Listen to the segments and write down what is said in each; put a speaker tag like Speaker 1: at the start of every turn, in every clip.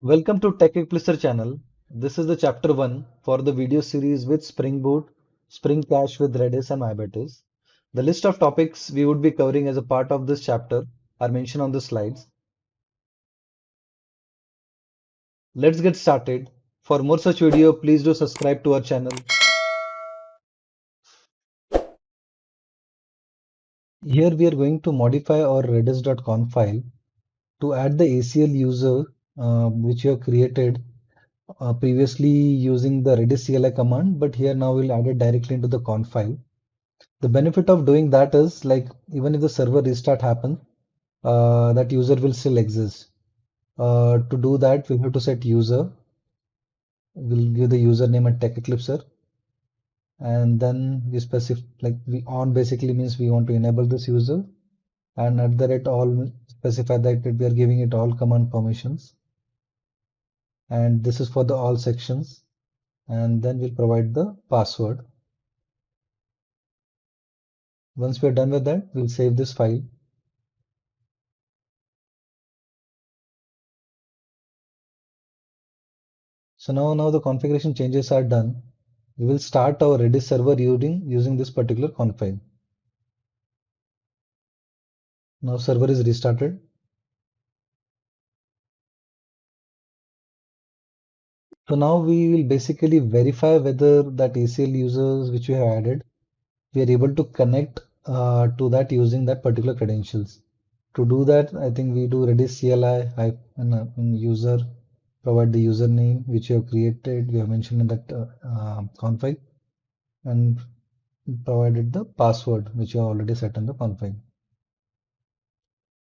Speaker 1: Welcome to Tech Explicit channel. This is the chapter 1 for the video series with Spring Boot, Spring Cache with Redis and MyBetis. The list of topics we would be covering as a part of this chapter are mentioned on the slides. Let's get started. For more such video, please do subscribe to our channel. Here we are going to modify our redis.conf file to add the ACL user which you have created previously using the redis CLI command, but here now we'll add it directly into the conf file. The benefit of doing that is like even if the server restart happens, that user will still exist. To do that, we have to set user. We'll give the username at TechEclipser, and then we specify like we on basically means we want to enable this user, and at the rate all specify that we are giving it all command permissions, and this is for the all sections, and then we'll provide the password. Once we are done with that, we'll save this file. So now the configuration changes are done. We will start our Redis server using this particular config. Now server is restarted. So now we will basically verify whether that ACL users which we have added, we are able to connect to that using that particular credentials. To do that, I think we do Redis CLI user, provide the username which you have created, we have mentioned in that config, and provided the password which you have already set in the config.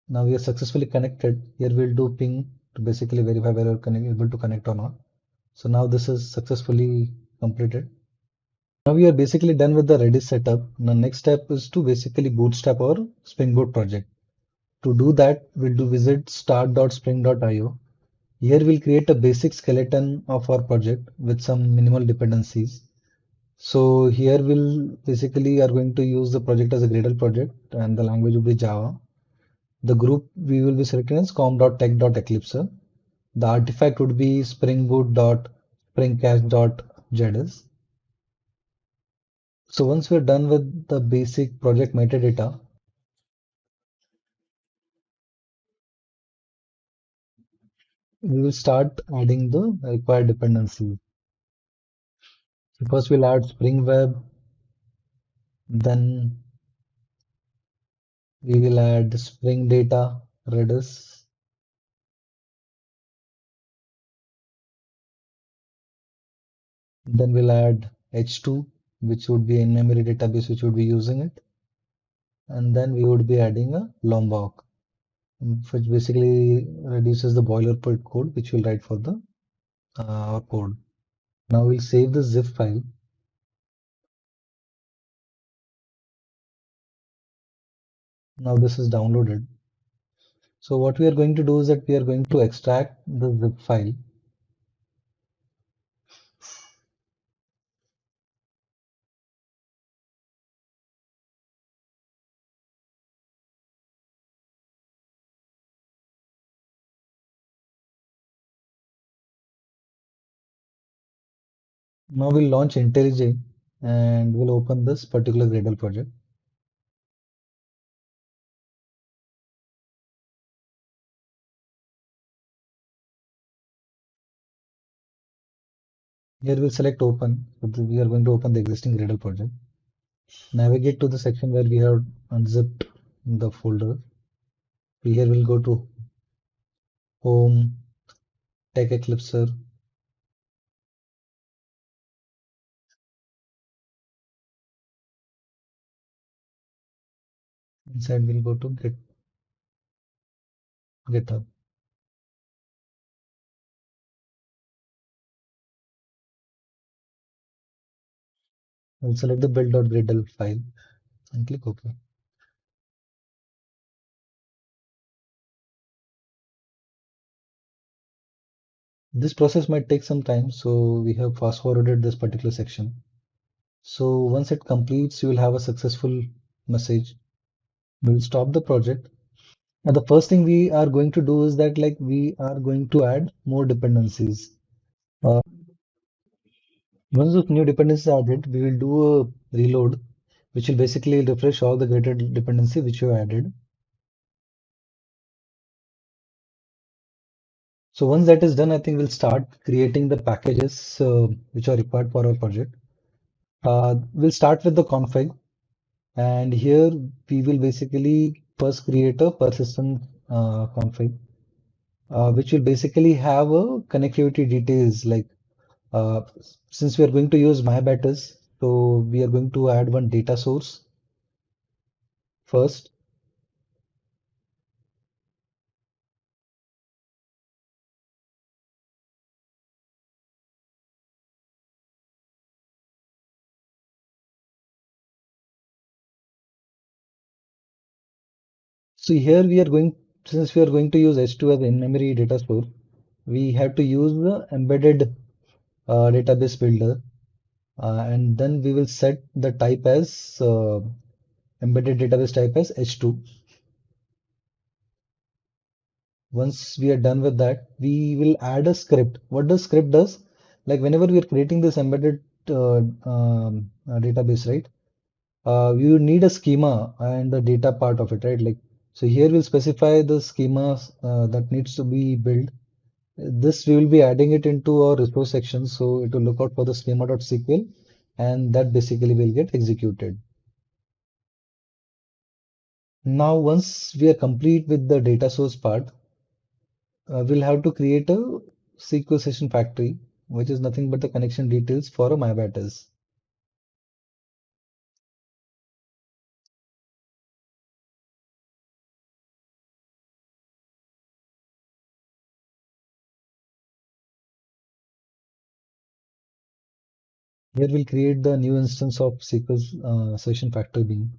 Speaker 1: Now we are successfully connected. Here we'll do ping to basically verify whether we're able to connect or not. So now this is successfully completed. Now we are basically done with the Redis setup. The next step is to basically bootstrap our Spring Boot project. To do that, we'll do visit start.spring.io. Here we'll create a basic skeleton of our project with some minimal dependencies. So here we'll basically are going to use the project as a Gradle project and the language will be Java. The group we will be selecting is com.tech.eclipse. The artifact would be springboot.springcache.jedis. So once we're done with the basic project metadata, we will start adding the required dependencies. So first we'll add Spring Web, then we will add Spring Data, Redis, then we'll add H2, which would be in-memory database which would be using it, and then we would be adding a Lombok, which basically reduces the boilerplate code which we'll write for the our code. Now we'll save the zip file. Now this is downloaded. So what we are going to do is that we are going to extract the zip file. Now we'll launch IntelliJ and we'll open this particular Gradle project. Here we'll select open. So we are going to open the existing Gradle project. Navigate to the section where we have unzipped the folder. Here we'll go to Home, Tech Eclipser. Inside we'll go to GitHub. We'll select the build.gradle file and click OK. This process might take some time, so we have fast forwarded this particular section. So once it completes, you will have a successful message. We'll stop the project. Now, the first thing we are going to do is that like we are going to add more dependencies. Uh, Once those new dependencies are added, we will do a reload, which will basically refresh all the greater dependency which you added. So once that is done, I think we'll start creating the packages which are required for our project. We'll start with the config, and here we will basically first create a persistent config, which will basically have a connectivity details like uh, since we are going to use MyBatters, so we are going to add one data source first. So here we are going, since we are going to use H2 as in-memory data store, we have to use the embedded database builder, and then we will set the type as embedded database type as H2. Once we are done with that, we will add a script. What the script does, like whenever we are creating this embedded database, right? You need a schema and the data part of it, right? Like, so here we'll specify the schemas that needs to be built. This we will be adding it into our resource section, so it will look out for the schema.sql, and that basically will get executed. Now, once we are complete with the data source part, we'll have to create a SQL session factory, which is nothing but the connection details for a MyBatters. Here we'll create the new instance of SQL session factory bean.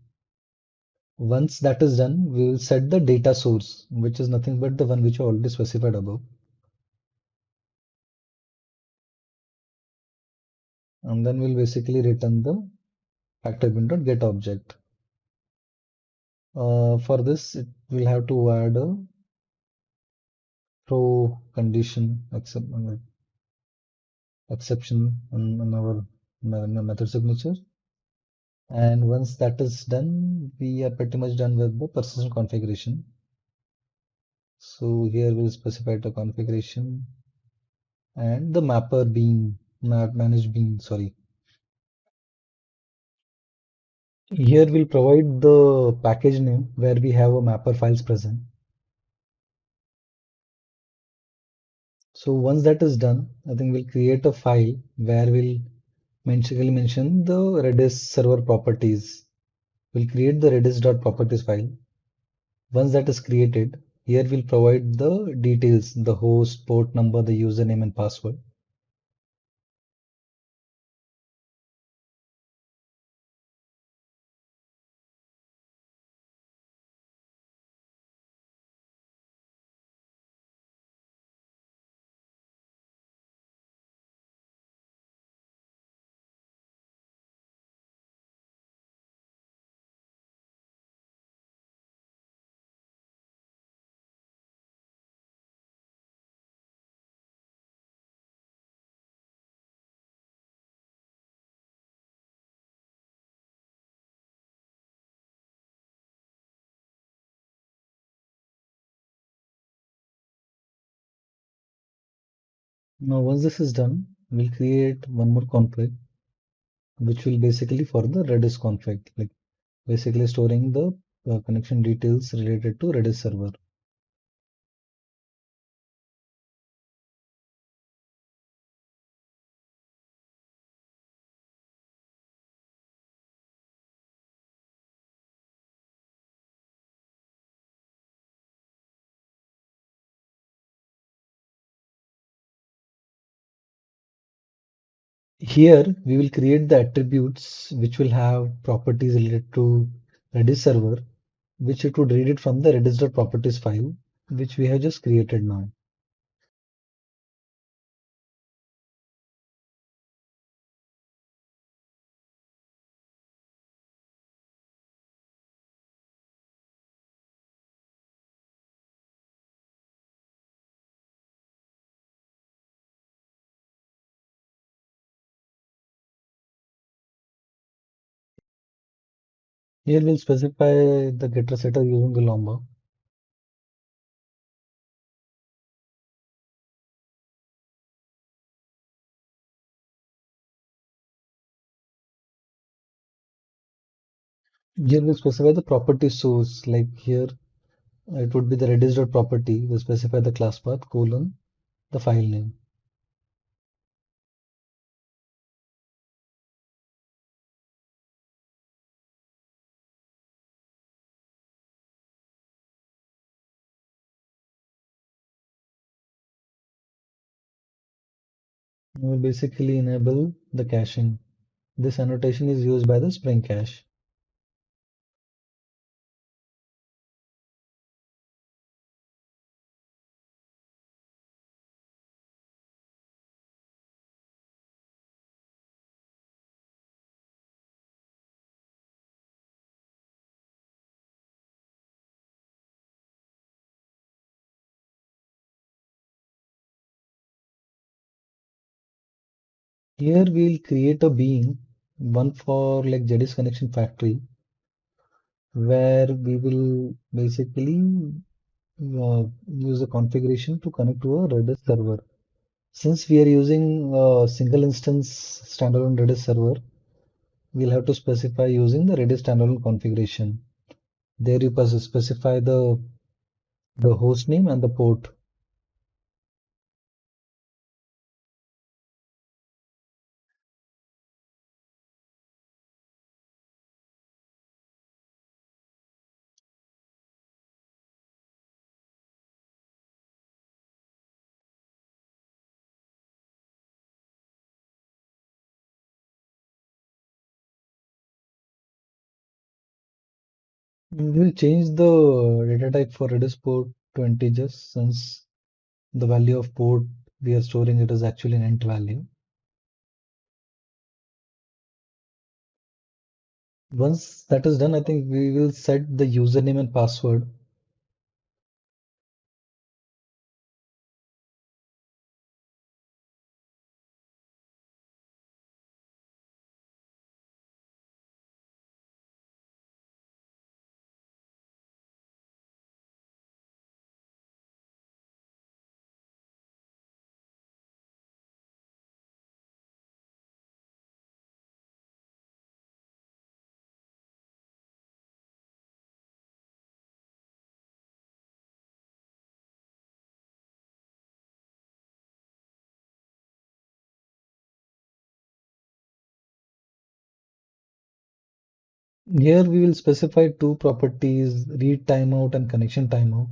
Speaker 1: Once that is done, we will set the data source, which is nothing but the one which I already specified above. And then we'll basically return the factory bin.get object. For this, it will have to add a throw condition exception on our method signature. And once that is done, we are pretty much done with the persistent configuration. So here we'll specify the configuration and the mapper bean, manage bean, sorry. Here we'll provide the package name where we have a mapper files present. So once that is done, I think we'll create a file where we'll basically mention the Redis server properties. We'll create the redis.properties file. Once that is created, here we'll provide the details, the host, port number, the username and password. Now once this is done, we'll create one more config, which will basically for the Redis config, like basically storing the connection details related to Redis server. Here we will create the attributes which will have properties related to Redis server, which it would read it from the redis.properties file, which we have just created now. Here we'll specify the getter setter using the Lomba. Here we'll specify the property source, like here it would be the redis.property. We'll specify the class path colon the file name. We'll basically enable the caching. This annotation is used by the Spring Cache. Here we'll create a bean, one for like Jedis Connection Factory, where we will basically use the configuration to connect to a Redis server. Since we are using a single instance standalone Redis server, we'll have to specify using the Redis standalone configuration. There you specify the host name and the port. We will change the data type for Redis port to integers since the value of port we are storing it is actually an int value. Once that is done, I think we will set the username and password. Here we will specify two properties, read timeout and connection timeout.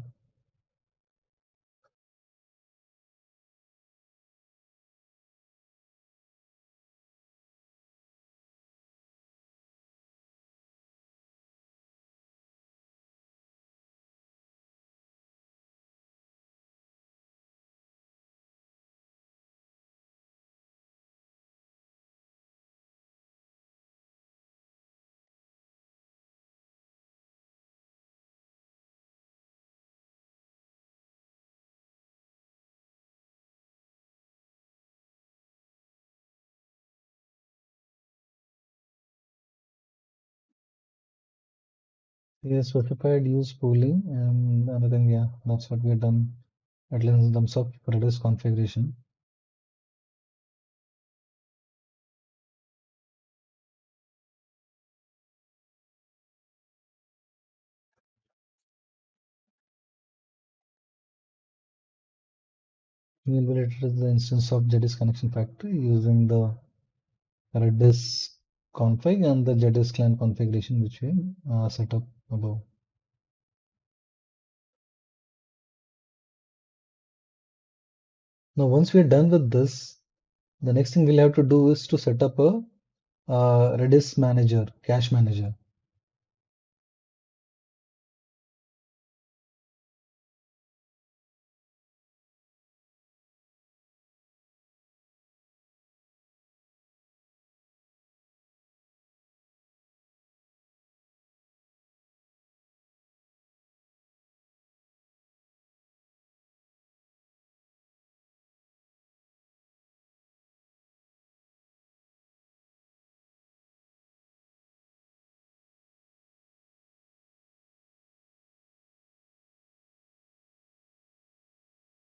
Speaker 1: We have specified use pooling and another thing, yeah, that's what we have done, at least in terms of Redis configuration. We will relate the instance of Jedis Connection Factory using the Redis config and the Jedis client configuration which we set up above. Now, once we are done with this, the next thing we'll have to do is to set up a Redis manager, cache manager.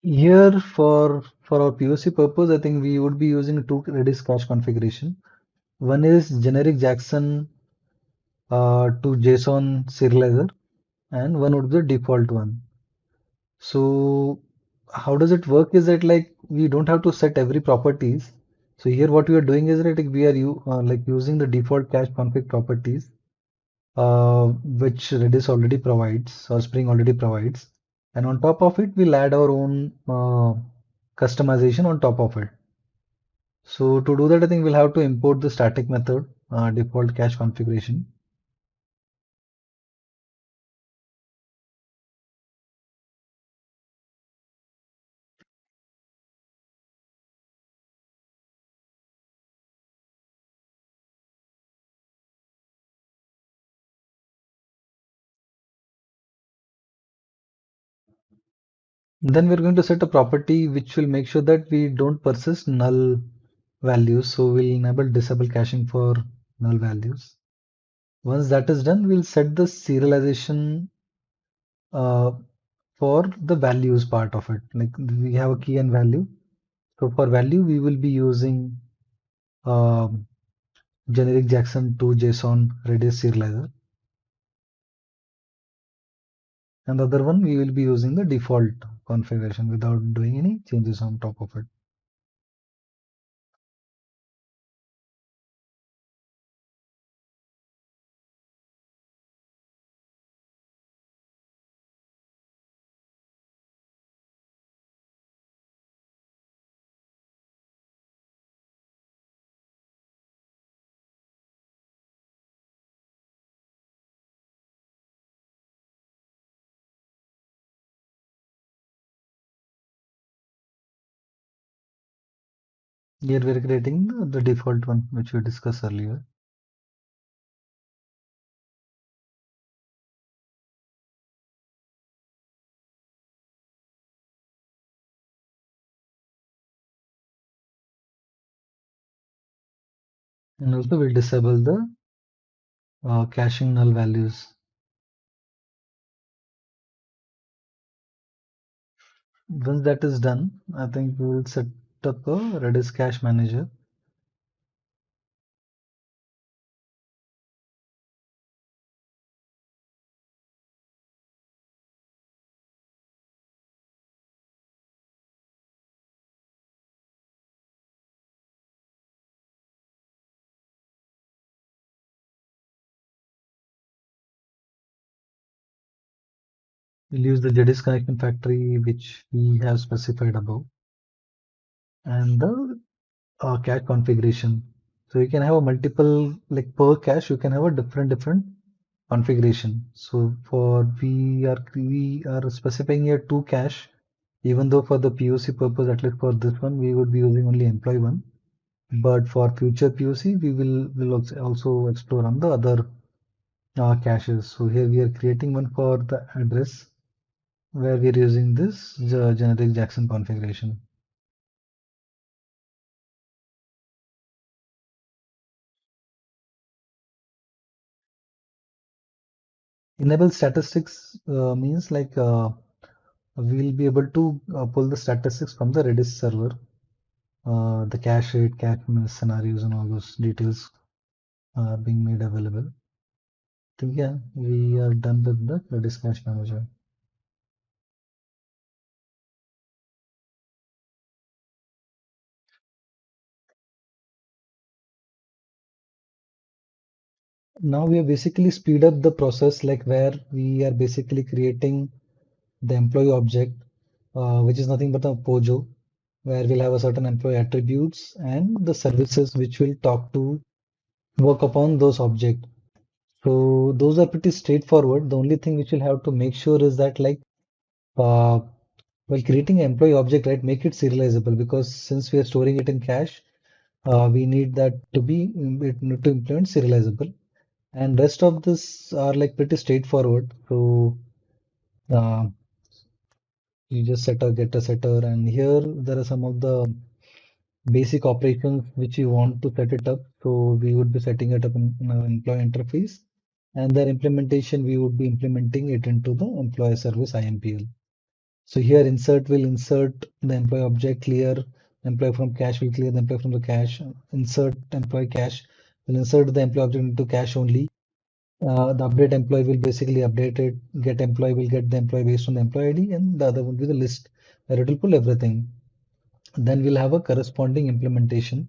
Speaker 1: Here for our POC purpose, I think we would be using two Redis cache configuration. One is generic Jackson to JSON serializer, and one would be the default one. So how does it work is that like we don't have to set every properties. So here what we are doing is that like, we are like using the default cache config properties which Redis already provides or Spring already provides. And on top of it, we'll add our own customization on top of it. So to do that, I think we'll have to import the static method, default cache configuration. Then we're going to set a property which will make sure that we don't persist null values. So we'll enable disable caching for null values. Once that is done, we'll set the serialization uh, for the values part of it. Like we have a key and value. So for value, we will be using um, generic Jackson to JSON Redis serializer. And the other one, we will be using the default configuration without doing any changes on top of it. Here we're creating the default one, which we discussed earlier. And also we'll disable the caching null values. Once that is done, I think we will set up a Redis cache manager. We'll use the Redis connection factory, which we have specified above, and the cache configuration. So you can have a multiple, like per cache, you can have a different configuration. So for we are specifying here two cache, even though for the POC purpose, at least for this one, we would be using only employee one. But for future POC, we will also explore on the other caches. So here we are creating one for the address where we are using this generic Jackson configuration. Enable statistics means like we'll be able to pull the statistics from the Redis server, the cache rate, cache miss scenarios, and all those details are being made available. I think yeah, we are done with the Redis cache manager. Now we have basically speed up the process, like where we are basically creating the employee object, which is nothing but a POJO, where we'll have a certain employee attributes and the services which will talk to work upon those objects. So those are pretty straightforward. The only thing which we'll have to make sure is that like uh, while creating an employee object, right, make it serializable because since we are storing it in cache, we need that to be to implement serializable. And rest of this are like pretty straightforward. So uh, you just set a get a setter, and here there are some of the basic operations which you want to set it up. So we would be setting it up in our employee interface, and their implementation we would be implementing it into the employee service IMPL. So here insert will insert the employee object, clear employee from cache will clear the employee from the cache, insert employee cache will insert the employee object into cache only. The update employee will basically update it, get employee will get the employee based on the employee ID, and the other will be the list where it will pull everything. Then we'll have a corresponding implementation.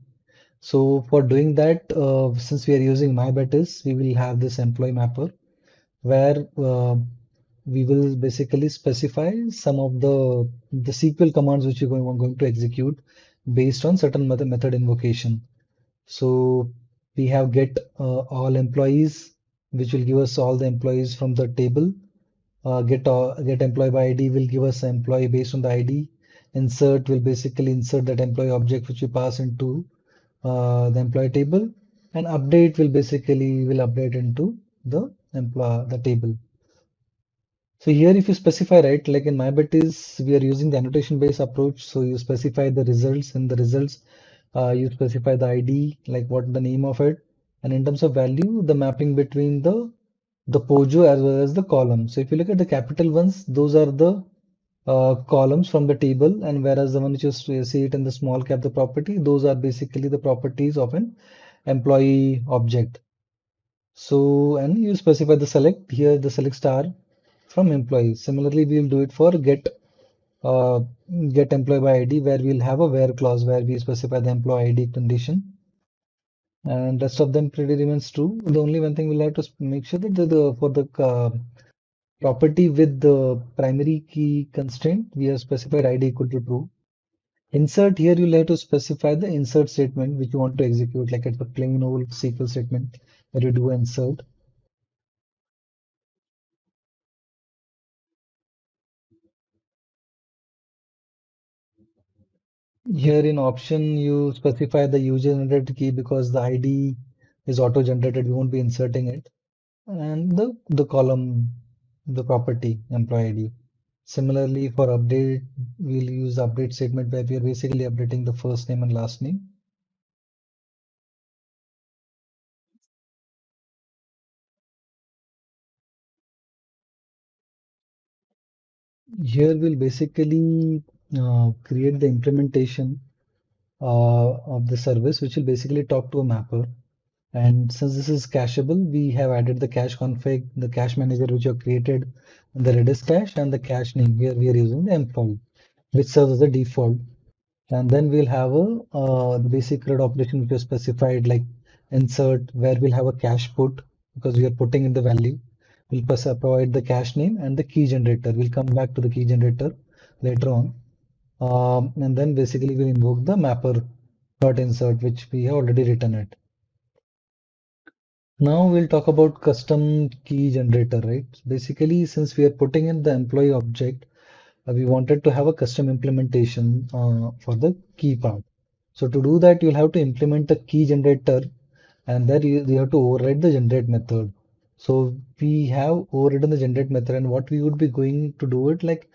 Speaker 1: So for doing that, since we are using MyBetis, we will have this employee mapper where we will basically specify some of the SQL commands which we're going to execute based on certain method invocation. So we have get all employees, which will give us all the employees from the table. Get employee by ID will give us employee based on the ID. Insert will basically insert that employee object which we pass into the employee table, and update will basically will update into the table. So here if you specify, right, like in MyBetis, we are using the annotation based approach. So you specify the results, and the results you specify the ID, like what the name of it, and in terms of value, the mapping between the POJO as well as the column. So if you look at the capital ones, those are the columns from the table, and whereas the one which you see it in the small cap, the property, those are basically the properties of an employee object. So, and you specify the select here, the select star from employee. Similarly, we will do it for uh, get employee by ID, where we'll have a where clause where we specify the employee ID condition, and rest of them pretty remains true. The only one thing we'll have to make sure that for the property with the primary key constraint, we have specified ID equal to true. Insert here, you'll have to specify the insert statement which you want to execute, like it's a plain old SQL statement where you do insert. Here in option, you specify the user generated key because the ID is auto generated. We won't be inserting it. And the column, the property, employee ID. Similarly, for update, we'll use the update statement where we are basically updating the first name and last name. Here we'll basically create the implementation of the service, which will basically talk to a mapper. And since this is cacheable, we have added the cache config, the cache manager which you have created, the Redis cache, and the cache name. Here we are using the employee, which serves as the default. And then we'll have the basic CRUD operation which is specified, like insert, where we'll have a cache put because we are putting in the value. We'll provide the cache name and the key generator. We'll come back to the key generator later on. And then basically we'll invoke the mapper dot insert, which we have already written it. Now we'll talk about custom key generator, right? Basically, since we are putting in the employee object, we wanted to have a custom implementation for the key part. So to do that, you'll have to implement a key generator, and there you have to override the generate method. So we have overridden the generate method, and what we would be going to do it, like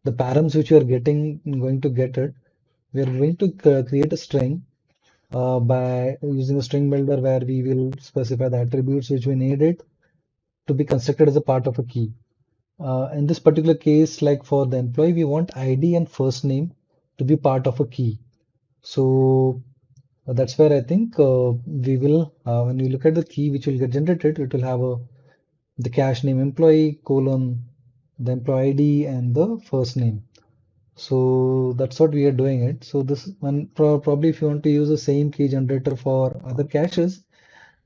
Speaker 1: the params which you are going to get it, we are going to create a string by using a string builder where we will specify the attributes which we need it to be constructed as a part of a key. In this particular case, like for the employee, we want ID and first name to be part of a key. So that's where I think we will, when we look at the key which will get generated, it will have the cache name employee colon the employee ID and the first name. So that's what we are doing it. So this one probably if you want to use the same key generator for other caches,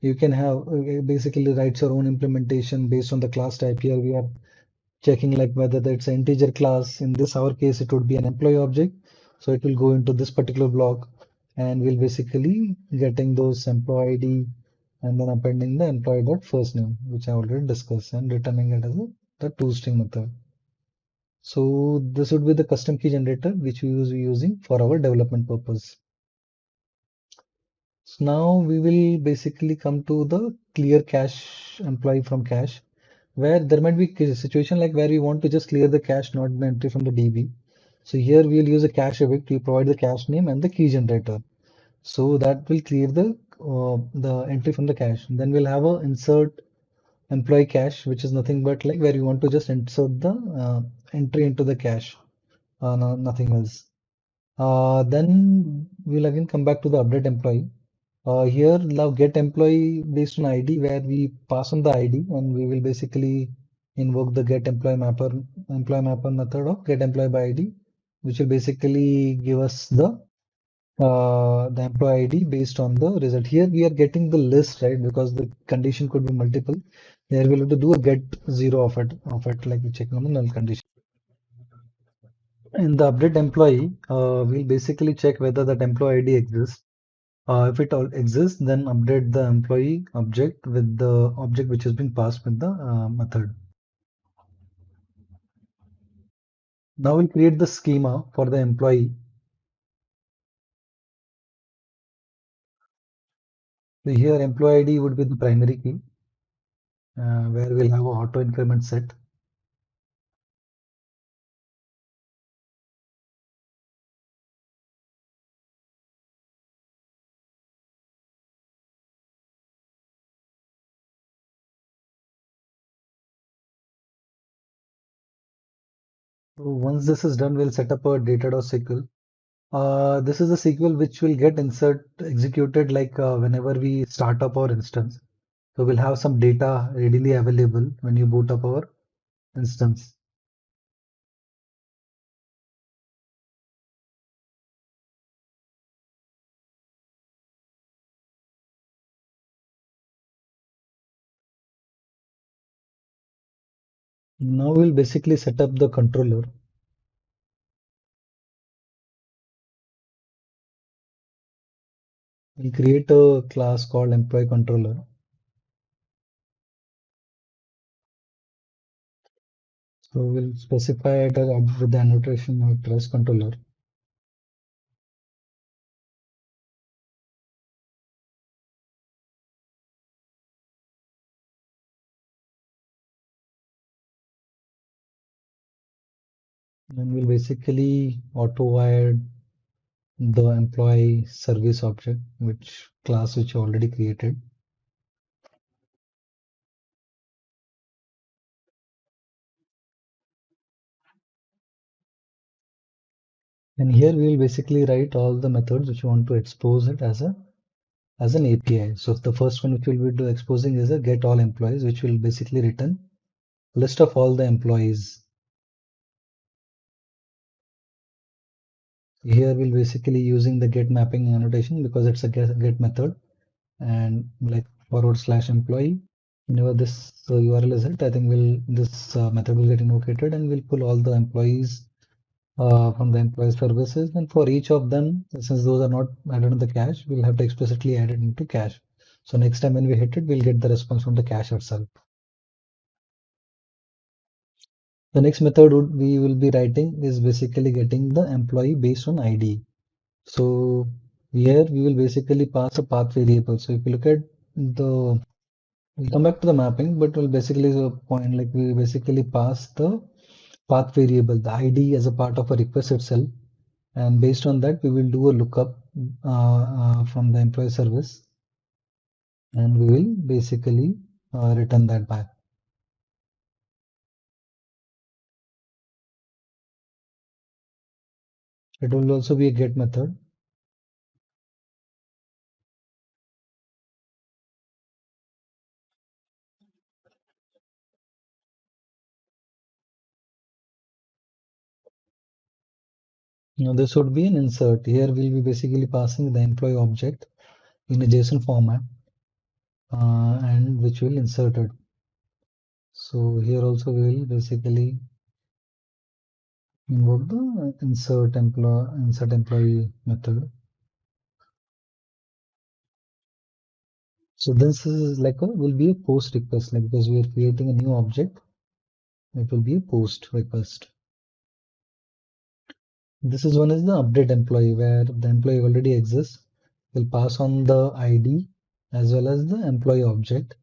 Speaker 1: you can have basically write your own implementation based on the class type. Here we are checking like whether that's an integer class. In this our case, it would be an employee object. So it will go into this particular block and we'll basically getting those employee ID and then appending the employee dot first name, which I already discussed, and returning it as the toString method. So this would be the custom key generator which we use using for our development purpose. So now we will basically come to the clear cache employee from cache, where there might be a situation like where we want to just clear the cache, not the entry from the DB. So here we'll use a cache evict. We provide the cache name and the key generator. So that will clear the entry from the cache. Then we'll have a insert employee cache, which is nothing but like where you want to just insert the entry into the cache. No, nothing else. Then we'll again come back to the update employee. Here now get employee based on ID where we pass on the ID and we will basically invoke the get employee mapper method of get employee by ID, which will basically give us the employee ID based on the result. Here we are getting the list, right? Because the condition could be multiple. There we'll have to do a get zero of it like we check on the null condition. In the update employee, we'll basically check whether that employee ID exists. If it all exists, then update the employee object with the object which has been passed with the method. Now we'll create the schema for the employee. So here employee ID would be the primary key, where we'll have a auto increment set. So once this is done, we'll set up a data.sql. This is a SQL which will get executed like whenever we start up our instance. So we'll have some data readily available when you boot up our instance. Now we'll basically set up the controller. We'll create a class called employee controller. So we'll specify it with the annotation of trust controller. Then we'll basically auto-wire the employee service object, which class which you already created. And here we will basically write all the methods which you want to expose it as an API. So the first one which we'll be exposing is a get all employees, which will basically return list of all the employees. Here we'll basically using the get mapping annotation because it's a get method and like /employee. Whenever this URL is hit, I think this method will get invocated and we'll pull all the employees from the employee services. And for each of them, since those are not added in the cache, we'll have to explicitly add it into cache. So next time when we hit it, we'll get the response from the cache itself. The next method we will be writing is basically getting the employee based on ID. So here we will basically pass a path variable. So if you look at we'll come back to the mapping, but we'll basically point like we basically pass the path variable, the ID as a part of a request itself. And based on that, we will do a lookup from the employee service and we will basically return that back. It will also be a get method. Now this would be an insert. Here we'll be basically passing the employee object in a JSON format and which will insert it. So here also we will basically invoke the insert employee method. So this is like will be a post request, like because we are creating a new object, it will be a post request. This is one is the update employee where the employee already exists. We'll pass on the ID as well as the employee object.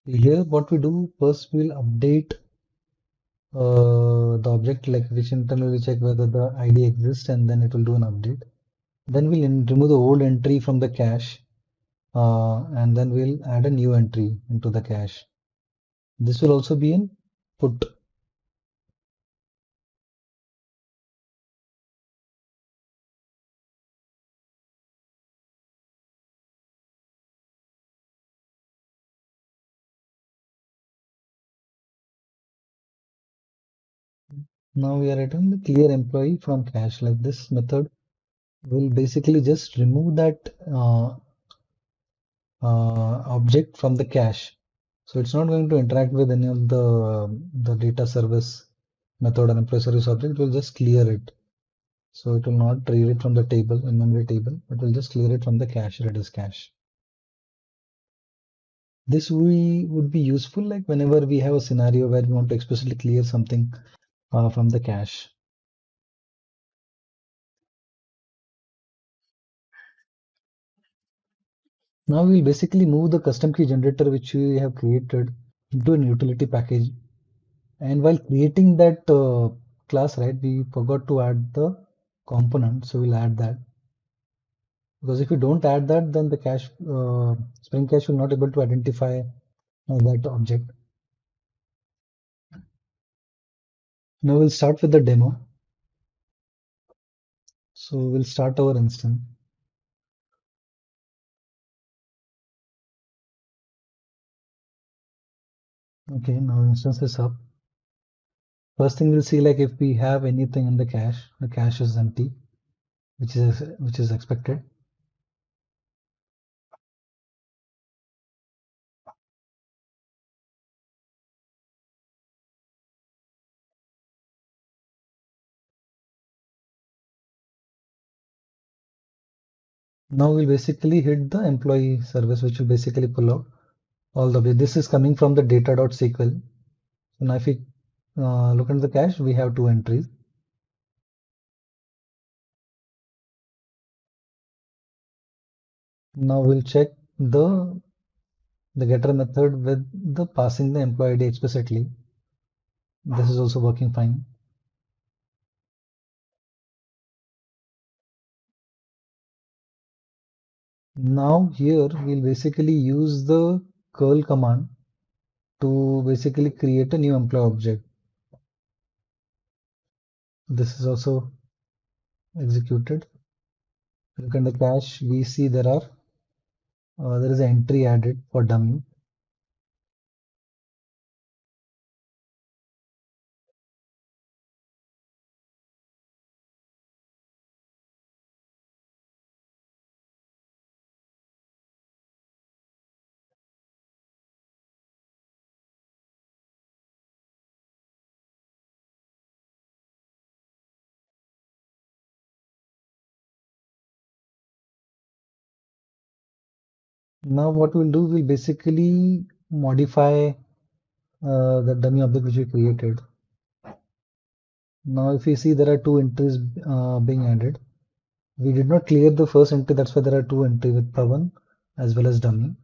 Speaker 1: Here what we do first we'll update the object like which internally check whether the ID exists and then it will do an update. Then we'll remove the old entry from the cache and then we'll add a new entry into the cache. This will also be in put. Now we are writing the clear employee from cache. Like this method will basically just remove that object from the cache. So it's not going to interact with any of the data service method and employee service object. It will just clear it. So it will not read it from the table in memory table. It will just clear it from the cache, Redis cache. This we would be useful like whenever we have a scenario where we want to explicitly clear something from the cache. Now we'll basically move the custom key generator which we have created into an utility package. And while creating that class, right, we forgot to add the component. So we'll add that. Because if you don't add that, then the cache, Spring Cache will not able to identify that object. Now we'll start with the demo. So we'll start our instance. Okay, now instance is up. First thing we'll see like if we have anything in the cache is empty, which is expected. Now we'll basically hit the employee service, which will basically pull out all the way. This is coming from the data.sql. So now if we look at the cache, we have two entries. Now we'll check the getter method with the passing the employee ID explicitly. This is also working fine. Now here we'll basically use the curl command to basically create a new employee object. This is also executed. Look in the cache, we see there is an entry added for dummy. Now what we'll do, we'll basically modify the dummy object which we created. Now if you see there are two entries being added. We did not clear the first entry, that's why there are two entries with Pawan as well as dummy.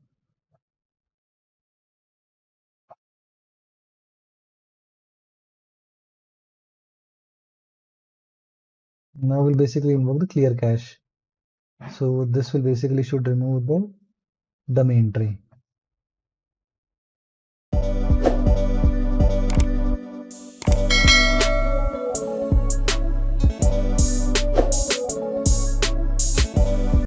Speaker 1: Now we'll basically invoke the clear cache. So this will basically should remove the dummy entry.